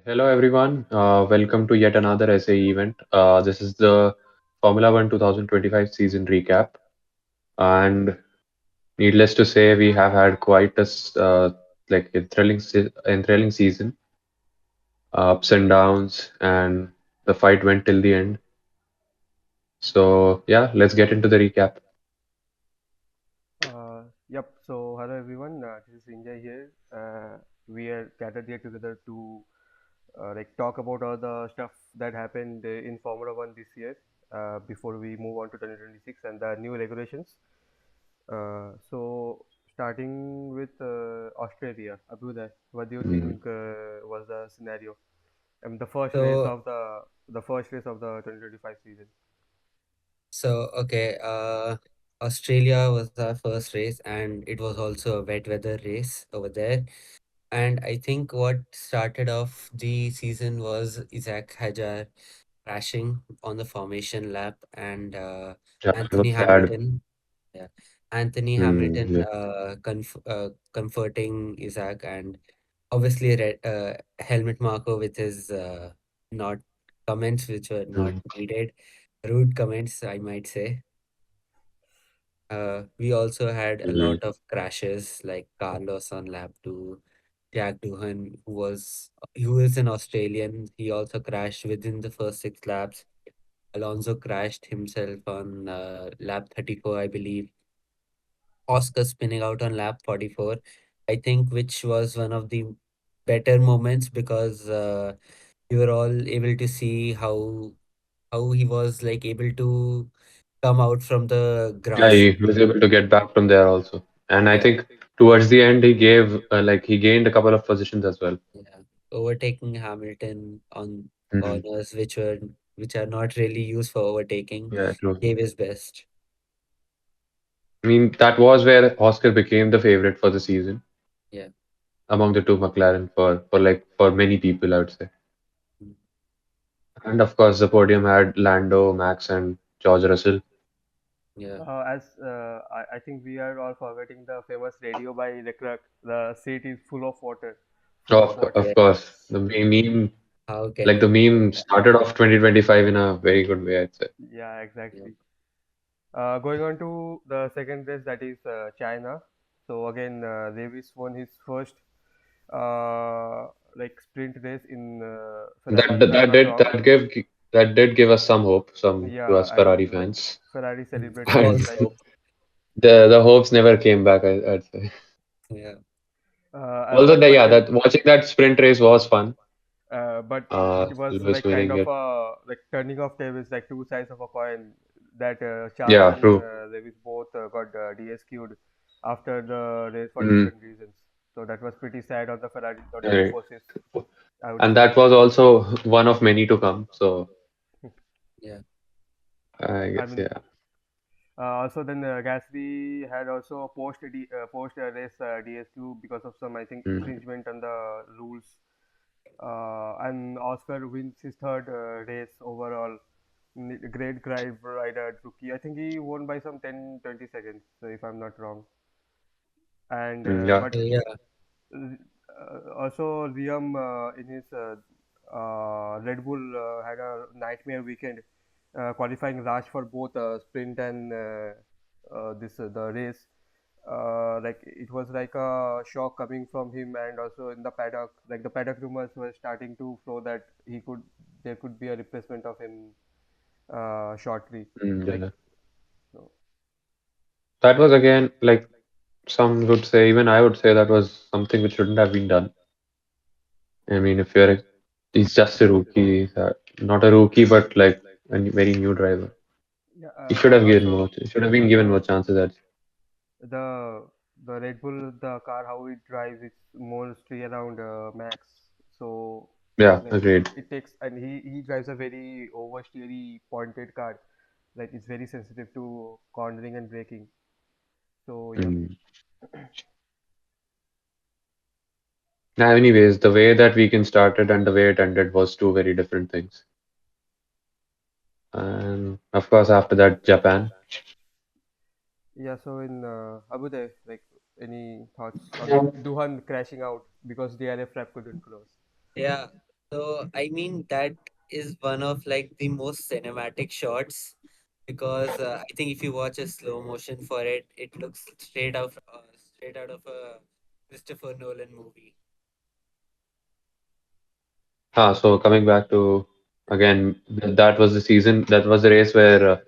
Hello, everyone. Welcome to yet another SAE event. This is the Formula One 2025 season recap. And needless to say, we have had quite a enthralling season, ups and downs, and the fight went till the end. So, yeah, let's get into the recap. Yep. So, hello everyone. This is India here. We are gathered here together to talk about all the stuff that happened in Formula One this year. Before we move on to 2026 and the new regulations. Starting with Australia, Abhyuday, what do you Mm. think was the scenario? I mean, the first race So, of the first race of the 2025 season. okay, Australia was our first race, and it was also a wet weather race over there. And I think what started off the season was Isaac Hajar crashing on the formation lap, and Yeah, it was Anthony sad. Hamilton, yeah, Anthony Mm, Hamilton yeah. comforting Isaac, and obviously helmet marker with his not comments which were not Mm, needed, rude comments, I might say. We also had a mm, lot of crashes like Carlos on lap 2, Jack Doohan, who is an Australian. He also crashed within the first 6 laps. Alonso crashed himself on lap 34, I believe. Oscar spinning out on lap 44, I think, which was one of the better moments because we were all able to see how he was like able to come out from the yeah, grass. he was able to get back from there also. And I Yeah, think towards the end, he gained a couple of positions as well. yeah. Overtaking Hamilton on Mm. corners which are not really used for overtaking, Yeah, true. gave his best. I mean, that was where Oscar became the favorite for the season Yeah. among the two McLaren for many people, I would say. Mm. And of course, the podium had Lando, Max, and George Russell. Yeah. I think we are all forgetting the famous radio by Leclerc. The seat is full of water. Of Yeah. course, meme, How can like we the forget meme that? started off 2025 in a very good way, I'd say. Yeah, Yeah. exactly. Going on to the second race, that is China. So again, Lewis won his first uh, sprint race in Ferrari, That if I'm that not did wrong. that did give us some hope, some to Yeah, us and Ferrari like fans. Ferrari celebrated it And False like hope. the hopes never came back, I'd say. Yeah. Also, but yeah, then that watching that sprint race was fun. but it was Lewis like kind winning of it. a like turning of tables, like two sides of a coin. That Charles Yeah, and true. Lewis both got DSQ'd after the race for Mm. different reasons. So that was pretty sad on the Ferrari or the two Right. forces, I would And say. that was also one of many to come. So Yeah. I I guess, mean, yeah. also then Gasly had also post race DSQ because of some, I think, Mm. infringement on the rules. And Oscar wins his third race overall. Great drive rider rookie. I think he won by some 10-20 seconds, so if I'm not wrong. And Mm, yeah. but Yeah. also Liam in his Red Bull had a nightmare weekend, qualifying last for both sprint and this the race. Like it was like a shock coming from him, and also in the paddock, like the paddock rumors were starting to flow that there could be a replacement of him shortly. Mm, Like yeah. so, That was again like some would say, even I would say that was something which shouldn't have been done. I mean, he's just a rookie, not a rookie, but like a very new driver. yeah, He should and have given more. He should have been given more also chances. the the Red Bull, the car, how it drives, it's mostly around max. So Yeah, like agreed. it takes, and he drives a very oversteery pointed car. Like it's very sensitive to cornering and braking. So yeah, Mm. Now, anyways, the way that weekend started and the way it ended was two very different things. And of course, after that, Japan. yeah. So in Abu Dhabi, like any thoughts on Duhan crashing out because DRF trap couldn't close? Yeah. So I mean that is one of like the most cinematic shots because I think if you watch a slow motion for it, it looks straight out of a Christopher Nolan movie. So coming back to again, that was the season, that was the race where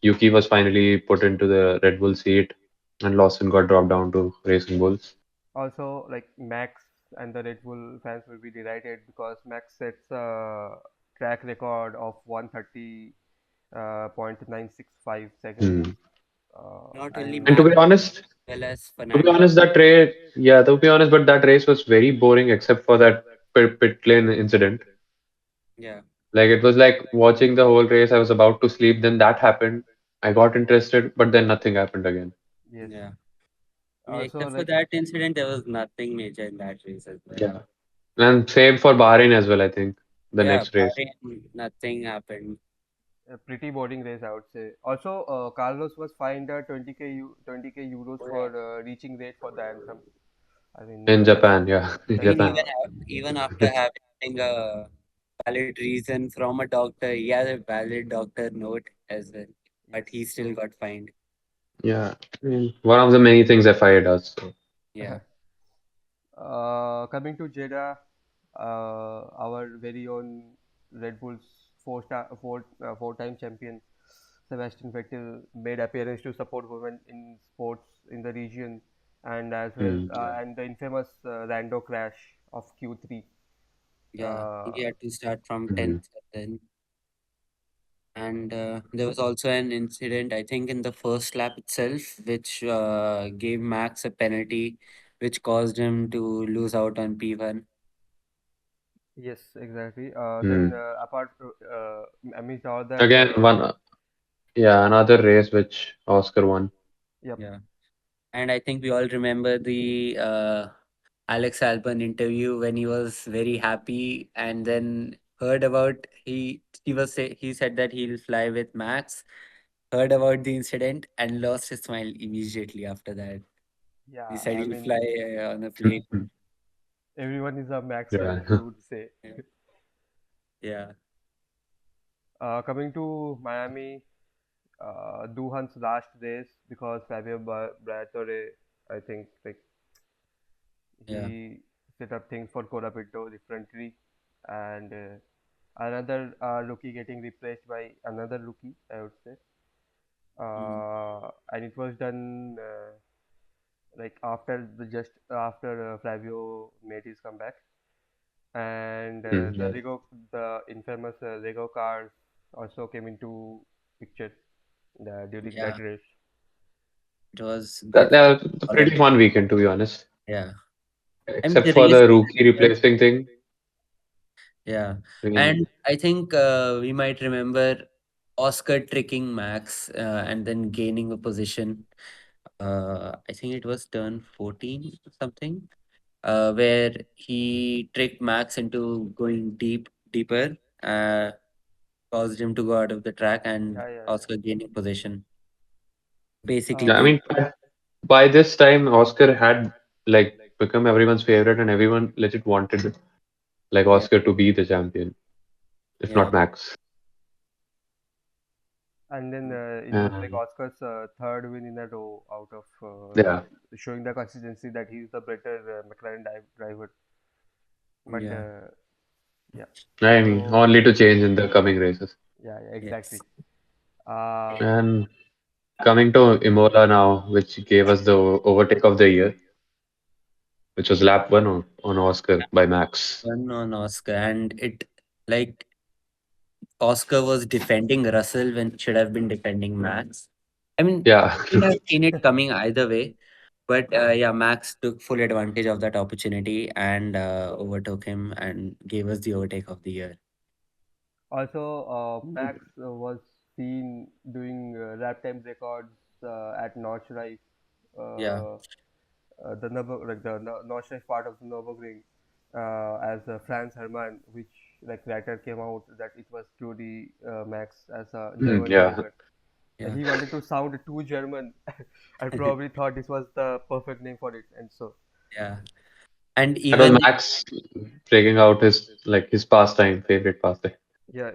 Yuki was finally put into the Red Bull seat and Lawson got dropped down to Racing Bulls. Also, like Max and the Red Bull fans will be delighted because Max sets a track record of 130.965 seconds. Hmm. Not only And to And be Max honest, as well as to be Fernando. honest, that race, yeah, to be honest, but that race was very boring except for that pit lane incident. Yeah, Like it was like watching the whole race. I was about to sleep, then that happened. I got interested, but then nothing happened again. yes, yeah. I mean, also except for like that incident, there was nothing major in that race as well. Yeah. And same for Bahrain as well, I think. The Yeah, next race. Bahrain, nothing happened. a pretty boring race, I would say. Also, Carlos was fined 20k euros Oh, for yeah. reaching late for the anthem. I mean, In Japan, yeah. In I mean, Japan. even after having a valid reason from a doctor, he has a valid doctor note as well, but yes. he still got fined. Yeah. I mean, one of the many things FIA does. So. Yeah, Coming to Jeddah, our very own Red Bull's four-time champion Sebastian Vettel made appearance to support women in sports in the region, and as well Hmm. and the infamous Rando crash of Q3. yeah. He Uh, had to start from Hmm. 10th then. And there was also an incident, I think, in the first lap itself, which gave Max a penalty, which caused him to lose out on P1. yes, exactly. Then Hmm. amidst all that, Again, yeah, another race which Oscar won. yep, Yeah. And I think we all remember the Alex Albon interview when he was very happy and then heard about he said that he'll fly with Max, heard about the incident and lost his smile immediately after that. He yeah. said I he'll mean, fly on a plane. everyone is a Max Yeah. fan, you would say. Yeah, Coming to Miami, Duhan's last race because Fabio Briatore, I think, like yeah. he set up things for Corapito differently, and another rookie getting replaced by another rookie, I would say, Mm, and it was done like after just after Flavio made his comeback, and Hmm. the infamous Lego cars also came into picture during yeah, that race. it was That, good for it's a all of pretty them. fun weekend, to be honest. Yeah. I mean, Except the for race the rookie itself. replacing thing. Yeah. I mean, And I think we might remember Oscar tricking Max and then gaining a position. I think it was turn 14 or something, where he tricked Max into going deeper, uh, caused him to go out of the track, and Yeah, yeah, Oscar gaining position. Basically, yeah. yeah, I the mean, by this time, Oscar had like become everyone's favorite, and everyone legit wanted like yeah, Oscar to be the champion, if yeah, not Max. And then it was like Um, Oscar's third win in a row out of yeah, showing the consistency that he's the better McLaren driver. But yeah, yeah, I mean, so only to change in the coming races. yeah, yeah, exactly. yes, And coming to Imola now, which gave us the overtake of the year, which was lap one on Oscar by Max. one on Oscar, and it like Oscar was defending Russell when he should have been defending Max. I mean, Yeah, we have seen it coming either way, but yeah, Max took full advantage of that opportunity and overtook him and gave us the overtake of the year. Also, Max was seen doing lap time records at Nordschleife, Yeah, the Nordschleife part of the Nürburgring, as Franz Hermann, which like later came out that it was truly Max as a German yeah. driver. yeah, He wanted to sound too German. I probably thought this was the perfect name for it, and so yeah. And That was even Max breaking out his pastime, favorite pastime. Yeah.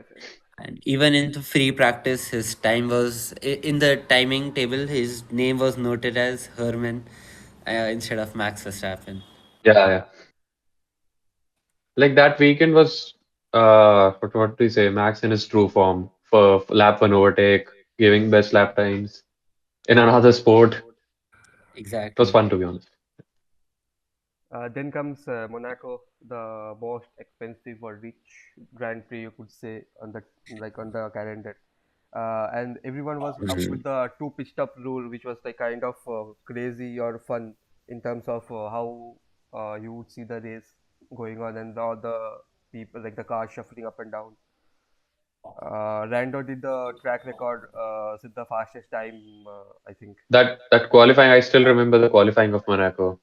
and even in the free practice, his time was in the timing table. His name was noted as Herman instead of Max Verstappen. Yeah, yeah. Like that weekend was what do you say? Max in his true form for lap one overtake, giving best lap times in another sport. It was Exactly. fun to be honest. Then comes Monaco, the most expensive or rich Grand Prix you could say on the on the calendar. And everyone was up Mhm. with the two pit stop rule, which was like kind of crazy or fun in terms of how you would see the race going on and all the people like the cars shuffling up and down. Rando did the track record with the fastest time, I think. That qualifying, I still remember the qualifying of Monaco.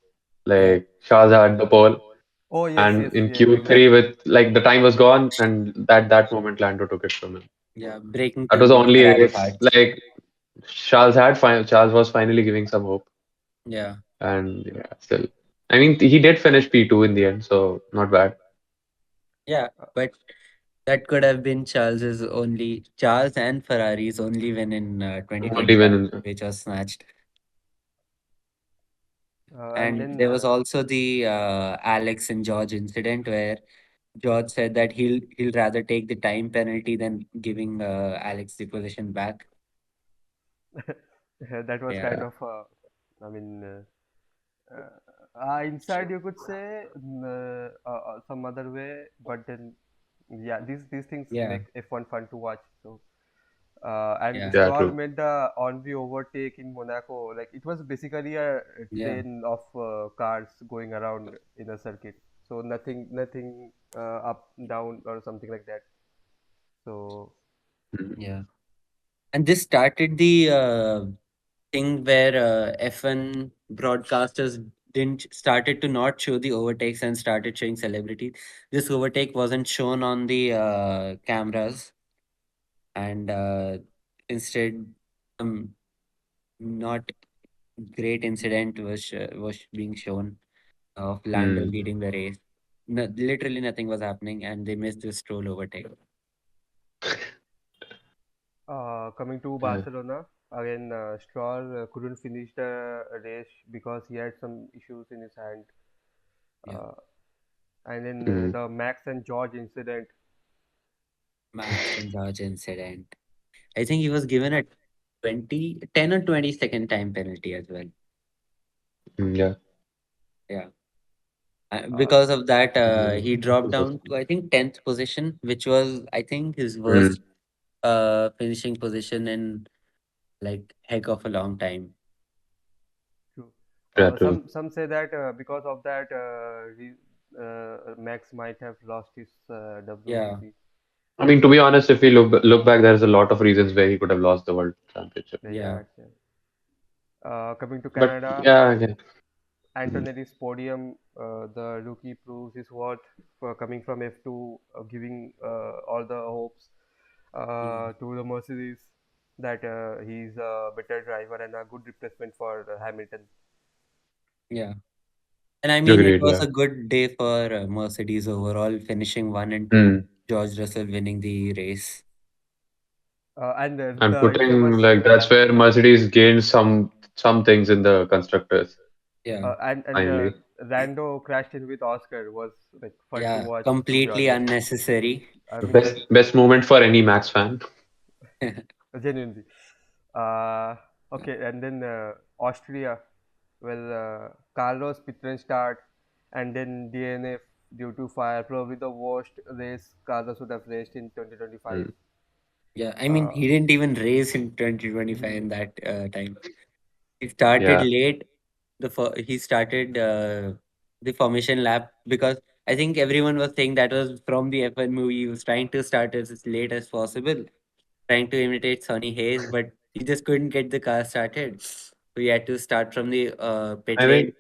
Yeah, Like Charles had the pole, Oh yes, and yes, in yeah, Q3 exactly. with like the time was gone, and that moment Lando took it from him. yeah, breaking That through was the the only Ferrari race. hearts. Like Charles was finally giving some hope, Yeah, and yeah, still. I mean, he did finish P2 in the end, so not bad. yeah, but that could have been Charles and Ferrari's only win in Only 2025, when. which was snatched. And And then there was also the Alex and George incident where George said that he'll rather take the time penalty than giving Alex the position back. that was kind Yeah, of, I mean, inside you could say some other way, but then yeah, these things yeah, make F1 fun to watch. So and yeah, Yeah, Stroll true. made the on-view overtake in Monaco. Like it was basically a yeah, train of cars going around in a circuit. So nothing up down or something like that. So Mhm. yeah. And this started the thing where F1 broadcasters didn't started to not show the overtakes and started showing celebrities. This overtake wasn't shown on the cameras, and instead, um, not great incident was being shown of Lando Mm. leading the race. No, literally nothing was happening, and they missed this Stroll overtake. coming to Yeah. Barcelona again, Stroll couldn't finish the race because he had some issues in his hand. Yeah, Uh, and then Mm. the Max and George incident. Max and George incident. I think he was given a 10 or 20-second time penalty as well. Yeah. Yeah. Uh, Because of that, he Mm. dropped down to I think 10th position, which was I think his Mm. worst finishing position in like heck of a long time. True. Yeah, true. Some say that because of that, Max might have lost his Yeah, WEC. I mean, to be honest, if we look back, there's a lot of reasons where he could have lost the world championship. yeah, Yeah. Coming to But Canada, yeah, again. Mm. Antonelli's podium, the rookie proves his worth for coming from F2, giving all the hopes yeah, to the Mercedes that he's a better driver and a good replacement for Hamilton. yeah. And I mean, it Agreed. was Yeah. a good day for Mercedes overall, finishing one and two. Mm. George Russell winning the race. And And the putting infamous like that's where Mercedes gained some things in the constructors Yeah, and finally. Rando crashed in with Oscar was like fun to yeah, watch, to be completely honest. unnecessary. I The mean, best moment for any Max fan. genuinely. Uh, okay, and then Austria. Well, Carlos Pitren start, and then DNF due to fire. Probably the worst race Carlos would have raced in 2025. Mm. Yeah, I mean, Uh, he didn't even race in 2025 in that time. He started Yeah. late. He started the formation lap because I think everyone was saying that was from the F1 movie. He was trying to start as late as possible, trying to imitate Sonny Hayes, but he just couldn't get the car started. So he had to start from the pit I lane, think,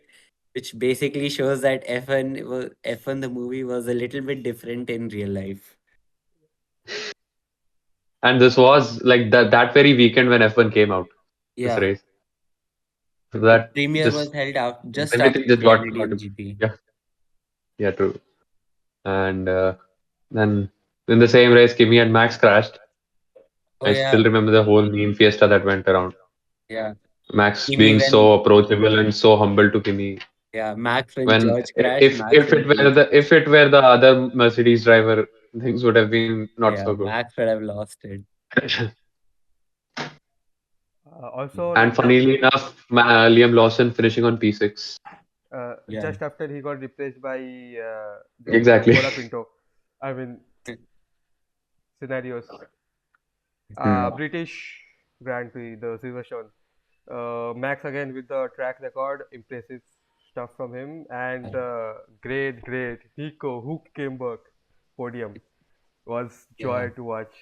which basically shows that F1 the movie was a little bit different in real life. and this was like that very weekend when F1 came out, this Yeah, race. So the that premiere was just held out just after everything just the got Canadian GP. yeah. Yeah, true. And then in the same race, Kimi and Max crashed. Oh I yeah, still remember the whole meme fiesta that went around. yeah. Max Kimi being when so approachable and so humble to Kimi. yeah, Max when When George crashed, Max if went it to his were the other Mercedes driver, things would have been not so yeah, good. Max would have lost it. Also, Mm. And like funnily enough, Liam Lawson finishing on P6. Yeah. just after he got replaced by that Exactly. Colapinto. I mean, scenarios. Hmm. British Grand Prix, the Silverstone. Max again with the track record, impressive stuff from him, and great Nico Hülkenberg podium was Yeah. joy to watch.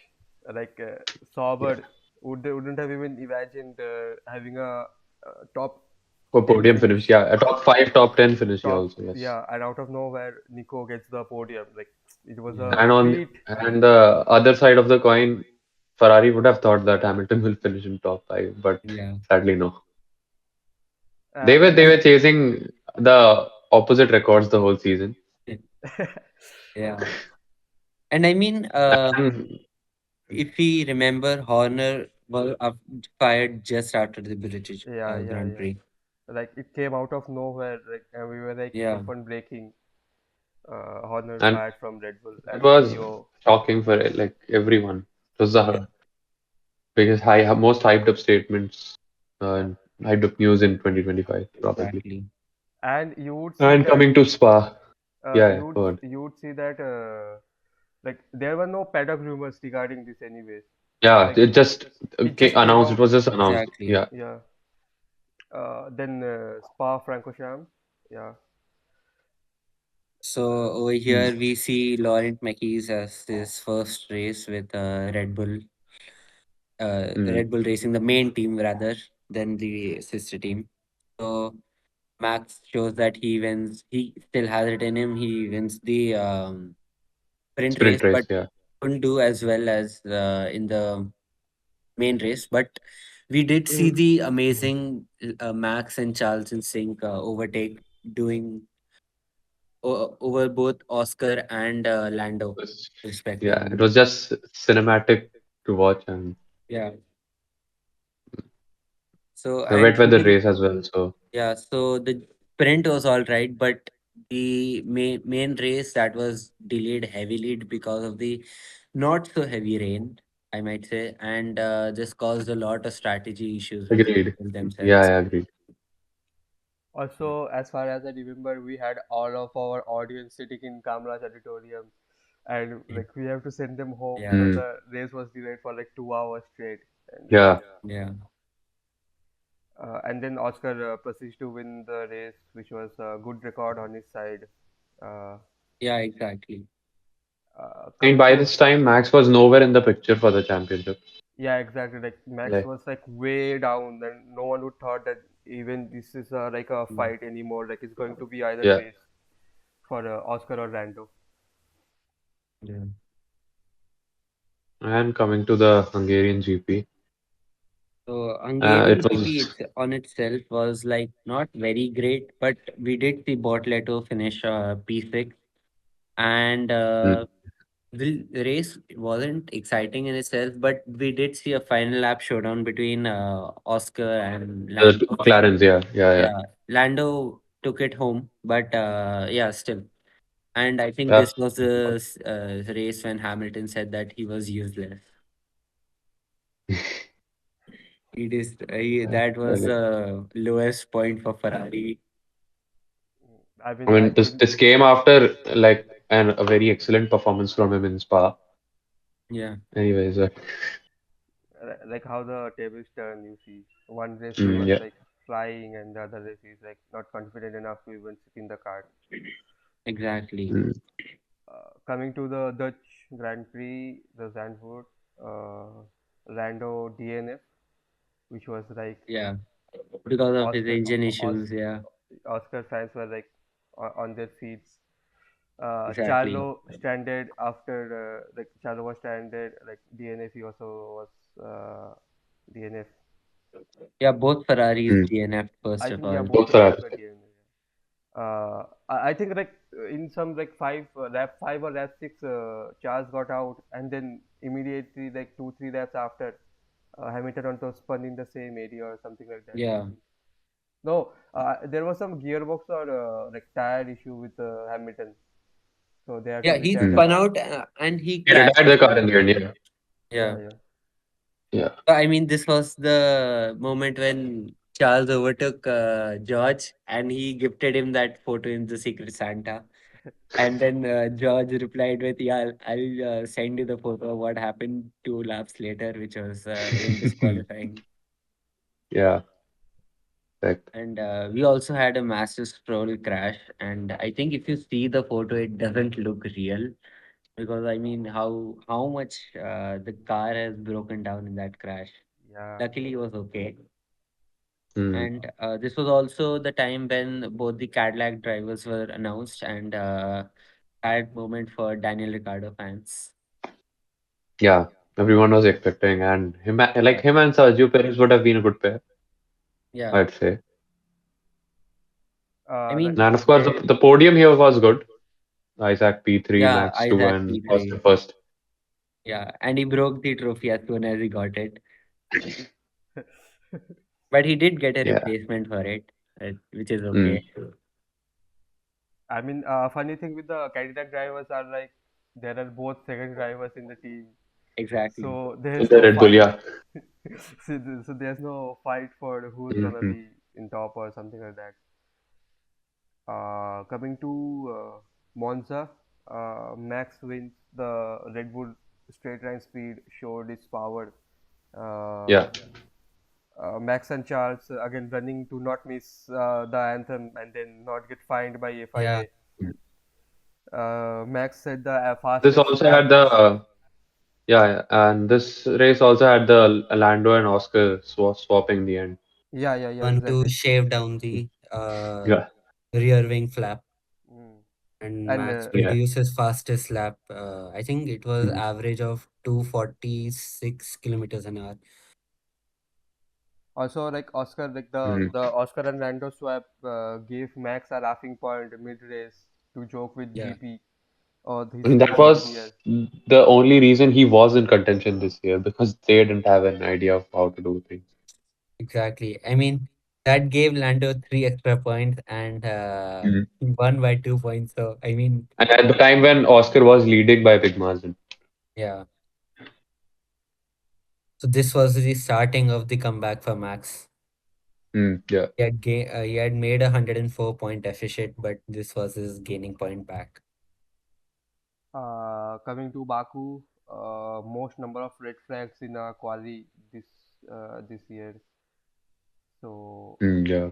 Like Yeah. Sauber wouldn't have even imagined having a top For 10 podium finish. finish, yeah, a top 5, top 10 finish, yeah, Top, also, yes. yeah, and out of nowhere, Nico gets the podium. Like it was Yeah. a And treat. the other side of the coin, Ferrari would have thought that Hamilton will finish in top 5, but Yeah. sadly no. And They were chasing the opposite records the whole season. Yeah. And I mean, And if we remember, Horner was fired just after the British yeah, Grand yeah. Prix. Like it came out of nowhere. Like and we were like Yeah. upon breaking. Horner and fired from Red Bull that as was CEO. shocking for like everyone. It was the Yeah. biggest most hyped up statements Yeah, and hyped up news in 2025 probably. Exactly. and you would see And that coming to Spa, yeah, yeah, go on. you would see that like there were no paddock rumors regarding this anyways. Yeah, Like it just it just came announced. It out. was just announced. Exactly. Yeah, Yeah. Then Spa Francorchamps. Yeah. So over mm. here we see Laurent Mekies as his first race with Mm. Red Bull Racing, the main team rather than the sister team. So Max shows that he wins. He still has it in him. He wins the sprint race, Sprint race. but Yeah, couldn't do as well as in the main race. But we did see mm. the amazing Max and Charles in sync overtake, doing over both Oscar and Lando, Yeah, it respectively. was just cinematic to watch and Yeah. So the and wet weather even race as well. So yeah, so the sprint was all right, but the main race that was delayed heavily because of the not so heavy rain, I might say, and this caused a lot of strategy issues with the agreed. people Yeah, themselves. I agreed. Also, as far as I remember, we had all of our audience sitting in Kamla's auditorium, and like we have to send them home Yeah, because Mm. the race was delayed for like 2 hours straight. And Yeah, yeah, then Oscar proceeds to win the race, which was a good record on his side. Uh, yeah, exactly. and Coming by to this time, Max was nowhere in the picture for the championship. yeah, exactly. Like Max Like, was like way down, and no one would thought that even this is like a Mm. fight anymore. Like it's going to be either yeah. race for Oscar or Rando. Yeah. And coming to the Hungarian GP, So Hungarian it GP was on itself was like not very great, but we did see Bortoleto finish P6, and mm, the race wasn't exciting in itself, but we did see a final lap showdown between Oscar and the two Lando. McLarens. Yeah, yeah, yeah, Yeah, Lando took it home, but yeah, still. And I think yeah. this was the race when Hamilton said that he was useless. It is that was Really. the lowest point for Ferrari. I I mean, I mean, think this came after like a very excellent performance from him in Spa. Yeah, Anyways, like how the tables turn. You see, one race he was yeah. like flying, and the other race he's like not confident enough to even sit in the car. exactly. Mm. Coming to the Dutch Grand Prix, the Zandvoort, uh, Lando DNF, which was like Yeah, because of his Oscar, engine Os, issues. Yeah, Oscar fans were like on their seats. exactly. Charlo stranded after like Charlo was stranded. Like DNF, he also was DNF. Yeah, both Ferraris Mm. DNF first I of think yeah, all. both Both Ferraris Ferraris. were DNF. I think like in some like lap 5 or lap 6, Charles got out, and then immediately like 2 3 laps after, Hamilton also spun in the same area or something like that. I Yeah. think. No, there was some gearbox or like tire issue with Hamilton, so they had to Yeah, he retire the Mm. spun car. out and he He crashed. retired the car in the end. Yeah. Yeah, Yeah. yeah. Yeah. I mean, this was the moment when Charles overtook George and he gifted him that photo in the Secret Santa. And then George replied with, "Yeah, I'll send you the photo of what happened 2 laps later, which was him disqualifying." Yeah. Correct. And we also had a massive Stroll crash. And I think if you see the photo, it doesn't look real because I mean, how much the car has broken down in that crash. Yeah. Luckily, he was okay. Mm. And this was also the time when both the Cadillac drivers were announced, and sad moment for Daniel Ricciardo fans. Yeah. Everyone was expecting, and Yeah, him and Sergio Perez would have been a good pair, yeah. I'd say. I Like mean, And of course, the podium here was good. Isaac P3, yeah, Max 2, Isaac and Oscar P3. first. Yeah, and he broke the trophy as soon as he got it, but he did get a Yeah. replacement for it, which is Mm. okay. I mean, funny thing with the Cadillac drivers are like there are both second drivers in the team, Exactly. so In there's the no Red Bull, fight. yeah. So there's no fight for who's gonna Hmm. be in top or something like that. Coming to Monza, Max wins the Red Bull straight line speed, showed its power. Uh, Yeah. Max and Charles again running to not miss the anthem and then not get fined by Yeah, FIA. Mm. Max set the This fastest also had average. yeah, and this race also had the Lando and Oscar swapping the end. Yeah, yeah, yeah, want to exactly. shave down the Yeah. rear wing flap, Mm. and And Max Yeah. produced his fastest lap. I think it was Mm. average of 246 kilometers an hour. also, like Oscar, like Mm. the Oscar and Lando swap gave Max a laughing point mid race to joke with Yeah, GP or I his mean, that teammate was Diaz. the only reason he was in contention this year because they didn't have an idea of how to do things. exactly. I mean, that gave Lando 3 extra points and Mm. he won by 2 points. So, I mean, And at the time when Oscar was leading by a big margin. yeah. So, this was the starting of the comeback for Max. Mm. Yeah. He had made a 104 point deficit, but this was his gaining point back. Coming to Baku, most number of red flags in quali this year. So Mm. Yeah.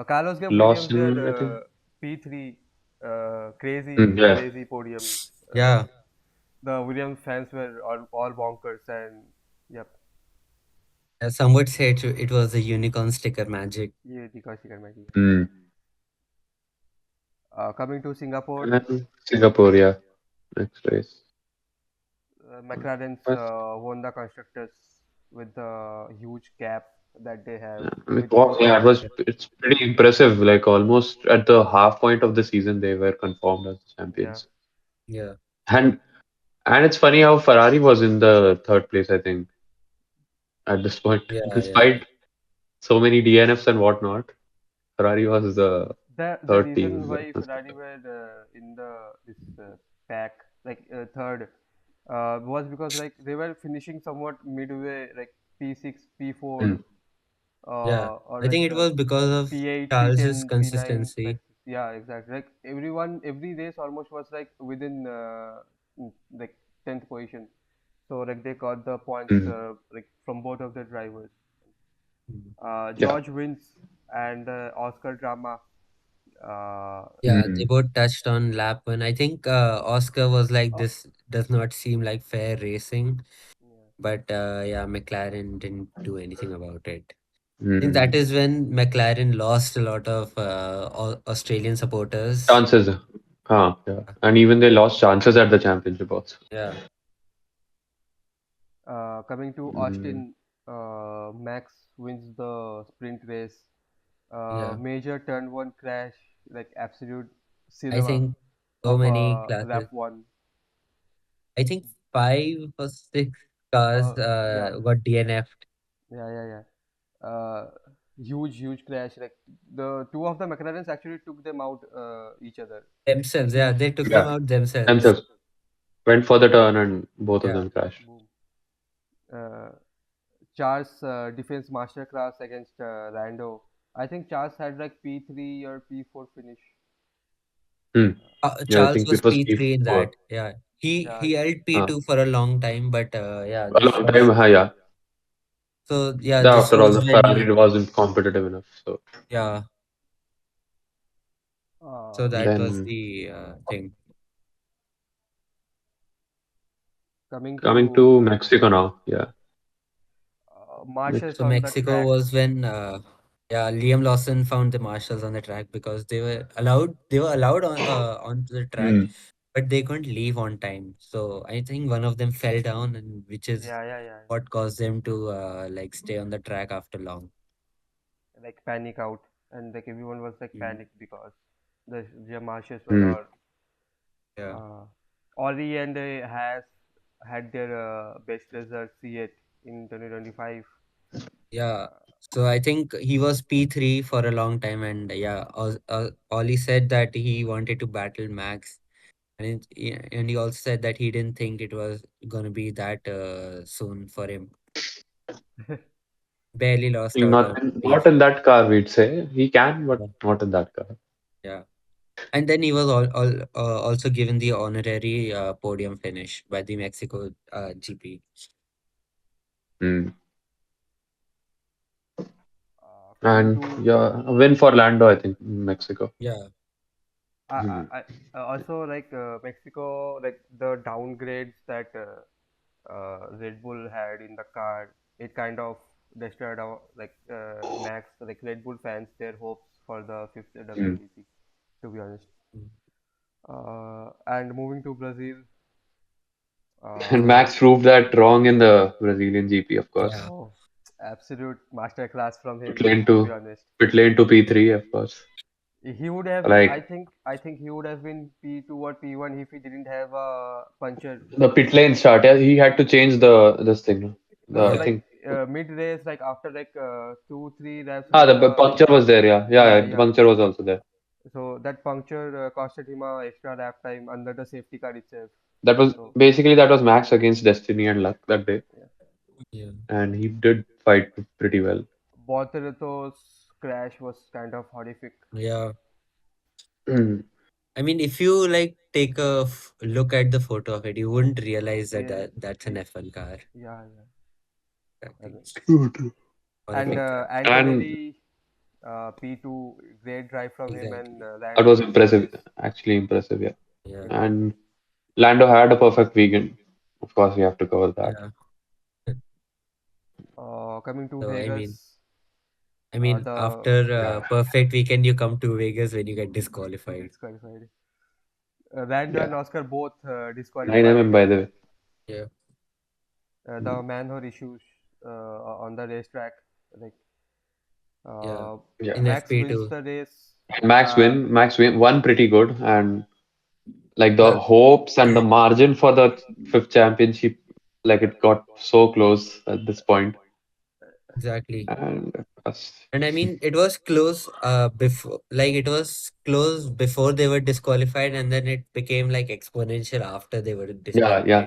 Carlos gave Williams their Lawson, I think. P3 Mm. Yeah. crazy podium. Uh, Yeah, the Williams fans were all bonkers and yep, some would say it was a unicorn sticker magic. yeah, because she can make it. Mm. Coming to Singapore, And Singapore, yeah. Next race. McLaren's But won the constructors with the huge gap that they have it with was, four yeah, it points. was, it's pretty impressive. Like almost at the half point of the season, they were confirmed as Yeah. champions. Yeah, And it's funny how Ferrari was in the third place, I think, at this point, yeah, yeah, despite so many DNFs and whatnot. Ferrari was the The third reason team. why Ferrari were in the this pack like third was because like they were finishing somewhat midway like P6 P4 Mm, yeah. or I like think it was because of P8 Charles's P10 P9 consistency. like yeah exactly like every race almost was like within like 10th position, so like they got the points mm, like from both of the drivers. Mm. yeah. George wins and Oscar drama. uh, Yeah, they Mm, both touched on lap one. I think Oscar was like, this does not seem like fair racing, Yeah. but yeah, McLaren didn't do anything about it. I think mm. that is when McLaren lost a lot of Australian supporters. Chances. Yeah. And even they lost chances at the championship also. Yeah, Coming to Mm, Austin, Max wins the sprint race. yeah, Major turn one crash. like absolute I cinema think so of many classes. lap one. I think 5 or 6 cars Yeah, got DNF'd yeah, yeah, yeah. Huge crash. Like the two of the McLarens actually took them out each other. themselves. Yeah, Huge. they took them Yeah, out themselves. themselves went for the turn and both of Yeah. them crashed. Boom. Uh, Charles defense masterclass against Lando. I think Charles had like P3 or P4 finish. Hmm. Yeah, I Charles think was it was P3 in P4. that. Yeah. He Yeah, held Uh, P2 for a long time, but yeah, a this long time, was yeah. so yeah, this After all, was the when Ferrari wasn't competitive enough. So yeah, so uh, that was then the thing. coming coming to to Mexico now, yeah. marshals So on the Mexico track. was when yeah, Liam Lawson found the marshals on the track because they were allowed onto the track, Hmm. but they couldn't leave on time. So I think one of them fell down, and which is Yeah, yeah, yeah. what caused them to like stay on the track after long. Like panic out, and like everyone was like Mm. panicked because the marshals were Hmm. all. Yeah, Uh, Ori and has had their best results yet in 2025. yeah. So I think he was P3 for a long time, and yeah, Ollie said that he wanted to battle Max, and he also said that he didn't think it was gonna be that soon for him. Barely lost out on Not in that car, we'd say. He can, but yeah. not in that car. Yeah. And then he was also given the honorary podium finish by the Mexico GP. Hmm. Coming And to yeah, a win for Lando, I think, in Mexico. Yeah, I, Hmm. I, also like Mexico, like the downgrades that Red Bull had in the car, it kind of destroyed our like Max, like Red Bull fans, their hopes for the fifth Hmm. WEC. To be honest, mm, and moving to Brazil, And uh, yeah, Max proved that wrong in the Brazilian GP, of course. yeah, oh, absolute masterclass from Pit him. lane To be to honest, pit lane to P3, of course. he would have been. Like I think he would have been P2 or P1 if he didn't have a puncture. the pit lane start, yeah, he had to change the this thing. No, The I yeah, like think mid race, like after like 2 3 laps of the the puncture was there, yeah, yeah, yeah, the yeah. puncture was also there. So that puncture costed him a extra lap time under the safety car itself. That was So basically that was Max against destiny and luck that day, yeah, yeah, and he did fight pretty well. Bortoletto's crash was kind of horrific. yeah. Mm. I mean, if you like take a look at the photo of it, you wouldn't realize that, Yeah, that's an yeah, F1 car. yeah, yeah. I Exactly. mean, True, true. and Horrific crash. And Antonelli P2, great drive from him, and Exactly. that Lando was wins the impressive, race. actually impressive, yeah. Yeah, And Lando had a perfect weekend. Of course, we have to cover that. yeah. Coming to So Vegas, I mean, the after Yeah, perfect weekend, you come to Vegas when you get disqualified. disqualified. Lando yeah. and Oscar both 9 disqualified. mm by the way. Yeah, Mm. The manhole issues on the racetrack. Like yeah. Yeah. In Max wins FP2. the race. Uh, Max win won pretty good, and like the Yeah, hopes and the margin for the fifth championship, like it got so close at this point, exactly. and And I mean, it was close before, like it was close before they were disqualified, and then it became like exponential after they were yeah, yeah, disqualified.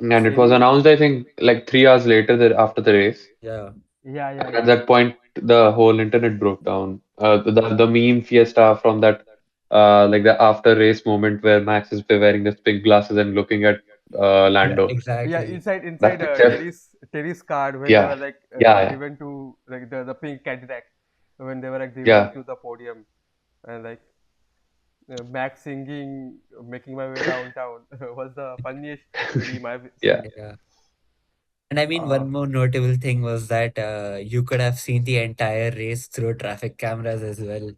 and it was Semi. announced I think like 3 hours later that after the race. Yeah, Yeah, yeah, At yeah. that point, the whole internet broke down. The meme fiesta from that, like the after race moment where Max is wearing the big glasses and looking at yeah, Lando. Yeah, exactly. inside That picture, Terry's card when they yeah, were like yeah, yeah, driven to like the pink Cadillac when they were like driven yeah. to the podium and like Max singing "Making My Way Downtown" was the funniest meme I've Yeah, seen. Yeah. And I mean, Uh, one more notable thing was that you could have seen the entire race through traffic cameras as well.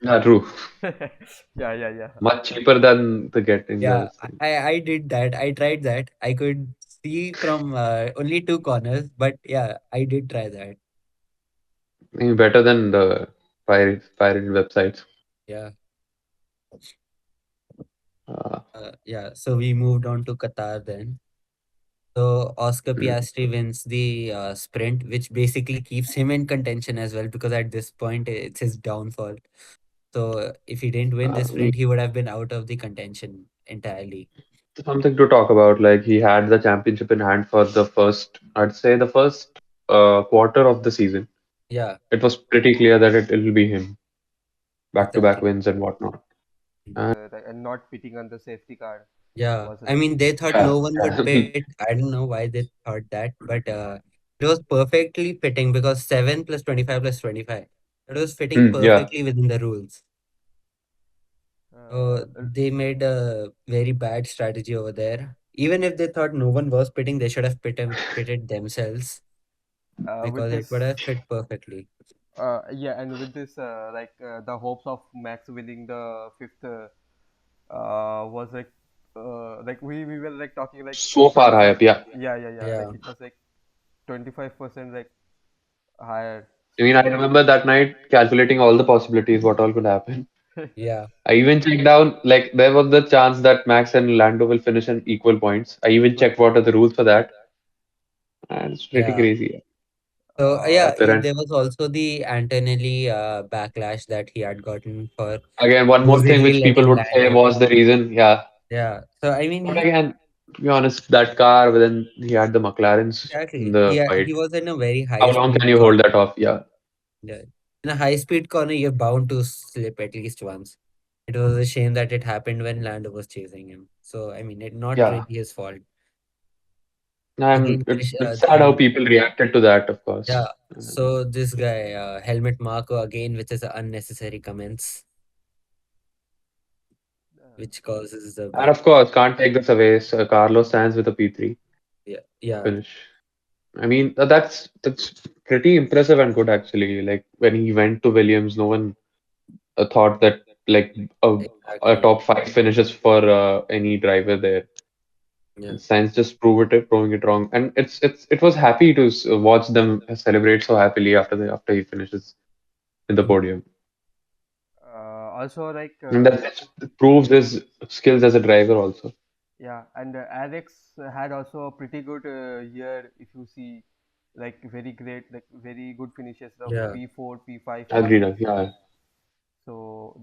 yeah, true. yeah, yeah, yeah. Much cheaper than the getting Yeah, this thing. I did that. I tried that. I could see from only two corners, but yeah, I did try that. Maybe better than the. pirate websites. Yeah. Uh, Yeah. So we moved on to Qatar then. So Oscar mm. Piastri wins the sprint, which basically keeps him in contention as well because at this point it's his downfall. So if he didn't win the sprint, he would have been out of the contention entirely. Something to talk about. Like he had the championship in hand for the first, I'd say the first quarter of the season. Yeah, It was pretty clear that it'll be him, back-to-back exactly. wins and whatnot. And And not pitting on the safety car Yeah, was a I big mean, thing. they thought yeah, no one would pit. I don't know why they thought that, but it was perfectly fitting because 7 plus 25 plus 25. It was fitting Yeah, perfectly within the rules. Uh, They made a very bad strategy over there. Even if they thought no one was pitting, they should have pitted themselves with because it would this, have fit perfectly. yeah, and with this, the hopes of Max winning the fifth was like we were like talking like so far high 25. up. Yeah, Yeah, like Yeah, it was like 25% like higher. I mean, I remember that night calculating all the possibilities, what all could happen. yeah, I even checked down, like, there was the chance that Max and Lando will finish in equal points. I even Equal checked what are points. the rules for that, and it's pretty yeah. crazy. So Uh, yeah, But then there was also the Antonelli backlash that he had gotten for again, one more thing supposedly which people letting would say Lando. was the reason. Yeah, Yeah. So I mean, but again, to be honest, that car, but then he had the McLarens in exactly. the Yeah, fight. he was in a very high How long speed can you hold corner. that off? Yeah, Yeah. In a high speed corner, you're bound to slip at least once. It was a shame that it happened when Lando was chasing him. So I mean, it not yeah, really his fault. and Again, it's sad how then people reacted to that, of course. yeah. So this guy, Helmet Marco again, which is unnecessary comments, which causes the And back. of course, can't take this away. So Carlos Sainz with a P3 Yeah, yeah, finish. I mean, that's pretty impressive and good actually. Like when he went to Williams, no one thought that like a exactly. top five finishes for any driver there. Yeah. And Sainz just proving it wrong. And it was happy to watch them celebrate so happily after he finishes in the Mm. podium. also like And that just proves his skills as a driver also. yeah, and Alex had also a pretty good year if you see, like very great, like very good finishes of Yeah. P4, P5, Agreed. P6. Yeah. So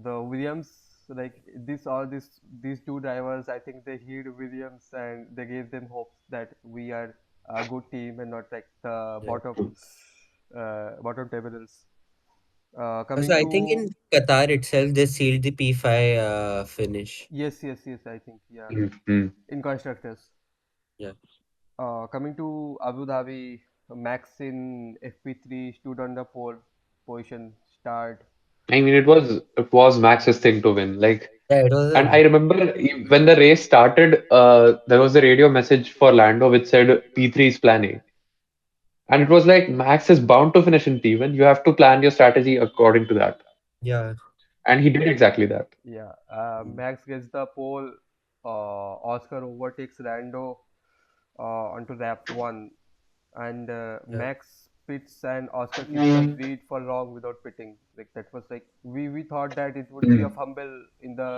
the Williams, like these two drivers, I think they heed Williams and they gave them hopes that we are a good team and not like the Yeah. bottom tables. Also, Coming I think to in Qatar itself, they sealed the P5 finish. yes, I think yeah, Mhm. in constructors. Yeah. Coming to Abu Dhabi, Max in FP3 stood on the pole position start. I mean, it was Max's thing to win. Like, Yeah, it was and I a remember when the race started, there was a radio message for Lando which said P3 is planning. And it was like Max is bound to finish in P1. You have to plan your strategy according to that. yeah. And he did exactly that. Yeah, Mm. Max gets the pole. Oscar overtakes Lando onto lap one, and Yeah. Max pits and Oscar keeps the lead for long without pitting. Like that was like we thought that it would be a Mm. fumble in the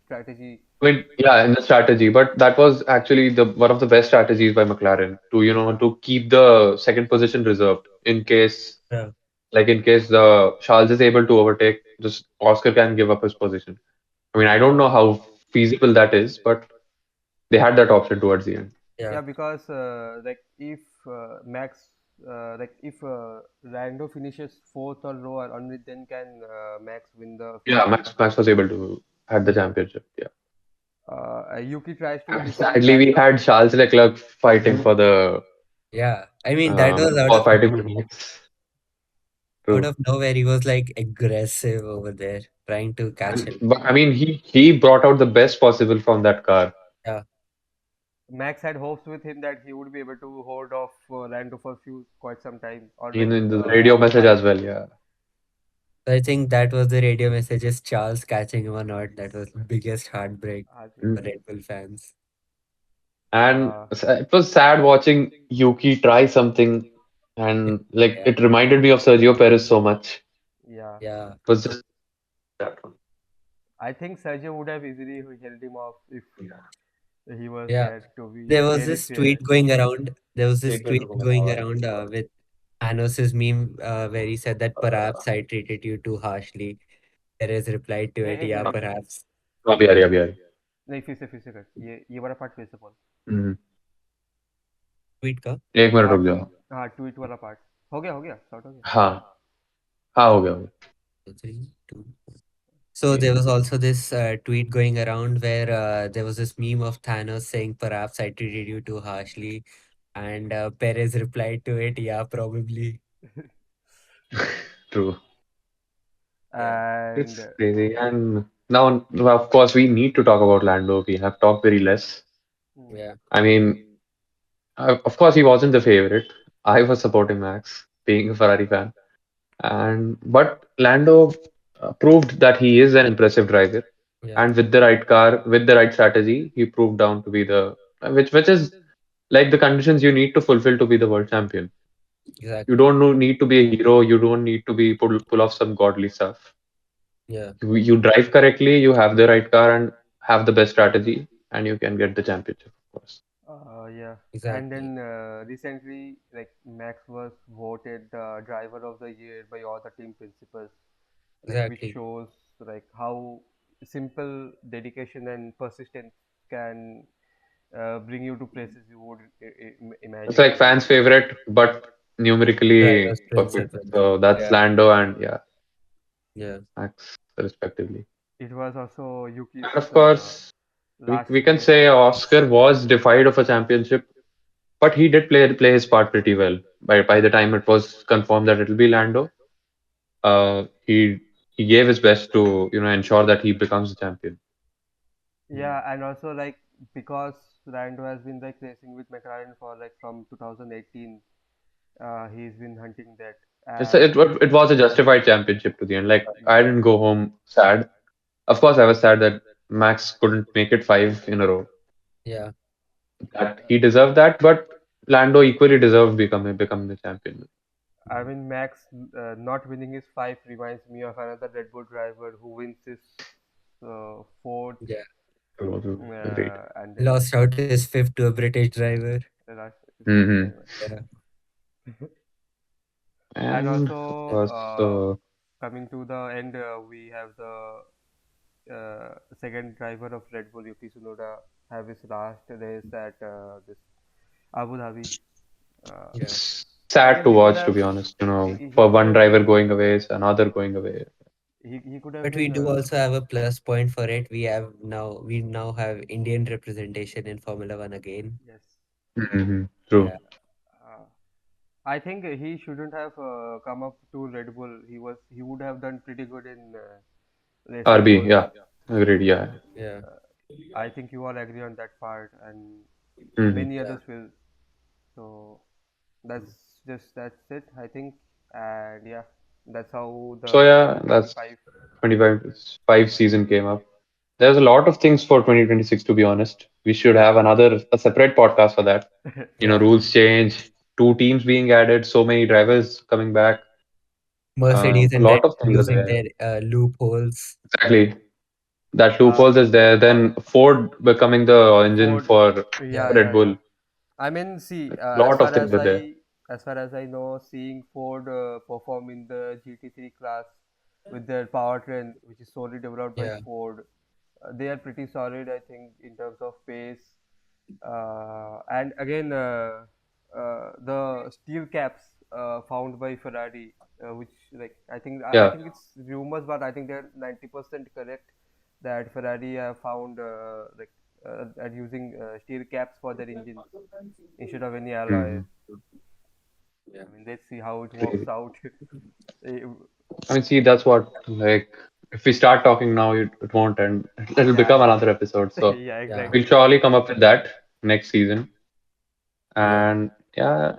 strategy. I mean, yeah, in the strategy, but that was actually the one of the best strategies by McLaren to, Yeah, to keep the second position reserved in case, Yeah. like in case the Charles is able to overtake, just Oscar can give up his position. I mean, I don't know how feasible that is, but they had that option towards the end. yeah, Yeah. because like if Max like if Lando finishes fourth or lower, only then can Max win the Yeah, finish. Max was able to had the Yeah. championship. Yeah. Yuki tries to And defend sadly, we Lando. had Charles Leclerc fighting for the Yeah. I mean, that was for fighting for Max. out True. of nowhere. He was like aggressive over there, trying to catch And him. but I mean, he brought out the best possible from that car. Yeah. Max had hopes with him that he would be able to hold off Lando for few quite some time or like In the radio message fight. as well. Yeah. So I think that was the radio messages Charles catching him or not. That was the biggest heartbreak for Mm. Red Bull fans. And Uh, it was sad watching Yuki try something, and like Yeah. it reminded me of Sergio Perez so much. Yeah. Yeah, It was just that one. I think Sergio would have easily held him off if Yeah. he was yeah. there, to be There was very this tweet fair. going around. There was this Take it tweet from going our around with Anos's meme where he said that perhaps I treated you too harshly. Perez replied to it, एक yeah, minute perhaps. अभी आ रही नहीं, फिर से कर, ये वाला part फिर से बोल. हम्म, Tweet का. एक मिनट हाँ रुक ट्वीट, जाओ. हाँ ट्वीट वाला पार्ट हो गया, शॉर्ट हो गया. हाँ हाँ हो गया. 3, 2. So ये there was also this tweet going around where there was this meme of Thanos saying, "Perhaps I treated you too harshly," and Perez replied to it, "Yeah, probably." True. and It's crazy. And now, of course, we need to talk about Lando. We have talked very less. hmm, Yeah, I mean, of course, he wasn't the favorite. I was supporting Max, being a Ferrari fan. And but Lando proved that he is an impressive driver. yeah, And with the right car, with the right strategy, he proved down to be the which is like the conditions you need to fulfill to be the world champion. You exactly. don't need to be a hero. You don't need to be pull off some godly stuff. Yeah, You drive correctly, you have the right car and have the best strategy, and you can get the championship, of course. yeah. And exactly, then recently, like Max was voted the driver of the year by all the team principals, like which exactly. shows like how simple dedication and persistence can bring you to places you would It's imagine. like fans' favorite, but numerically Driver's perfect. principle. So that's Yeah, Lando and yeah, yeah, Max respectively. It was also And Yuki's of course, last we can race. say Oscar was defied of a championship, but he did play his part pretty well. By the time it was confirmed that it'll be Lando, he gave his best to ensure that he becomes the champion. mm, Yeah, and also like because Lando has been like racing with McLaren for like from 2018, he's been hunting that. And It was a justified championship to the end. Like I yeah, didn't go home sad. Of course, I was sad that Max couldn't make it five in a row. yeah, That he deserved that, but Lando equally deserved becoming the champion. I mean Max not winning his five reminds me of another Red Bull driver who wins his fourth, yeah. Agreed. and then Lost out his fifth to a British driver. the last his fifth Hmm. driver. Yeah, And And of also course, coming to the end, we have the second driver of Red Bull, Yuki Tsunoda, have his last race at this Abu Dhabi. Uh, yeah. it's I sad mean, to he could watch, to have be honest. he For could one have driver been going away, another going away. he could have But we been do also have a plus point for it. We now have Indian representation in Formula One again. yes. True. Yeah, Uh, I think he shouldn't have come up to Red Bull. He would have done pretty good in racing RB, roles. yeah, agreed. Yeah. yeah, Uh, I think you all agree on that part, and Hmm. many yeah, others will. So that's it, I think. And yeah, that's how So the yeah, that's 2025. 25 season came up. There's a lot of things for 2026, to be honest. We should yeah, have a separate podcast for that. yeah. Rules change, two teams being added, so many drivers coming back. Mercedes A and Red lot of Bull things are using there. their loopholes. Exactly. That uh, loopholes is there. Then Ford becoming the engine Ford, for yeah, Yeah, yeah, Red yeah. Bull. I mean, see, A lot of things are there. as far as I know, seeing Ford perform in the GT3 class with their powertrain, which is solely developed by yeah, Ford, they are pretty solid, I think, in terms of pace. And again, the steel caps found by Ferrari, which like I Yeah. think it's rumors, but I think they're 90% correct that Ferrari have found at using steel caps for their engines instead of any alloy. Hmm. yeah, I mean, let's see how it works Crazy. out. Eh, I mean, see, that's what, like, if we start talking now, it won't end. It'll yeah, become another episode. So yeah, yeah, we'll exactly. surely come up with that next season. yeah, And yeah,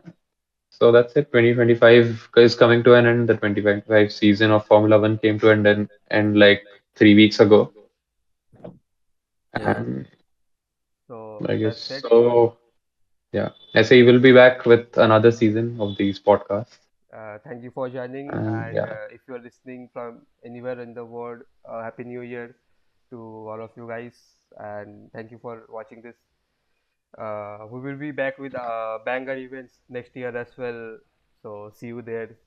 so that's it. 2025 is coming to an end. The 2025 season of Formula One came to an end like 3 weeks ago. yeah, And So I guess that's it. so. Yeah, SAE will be back with another season of these podcasts. Thank you for joining. And And yeah, if you're listening from anywhere in the world, Happy New Year to all of you guys. And thank you for watching this. We will be back with banger events next year as well. So see you there.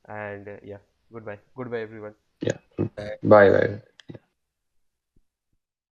And yeah, goodbye. Goodbye, everyone. yeah. Bye. Bye bye.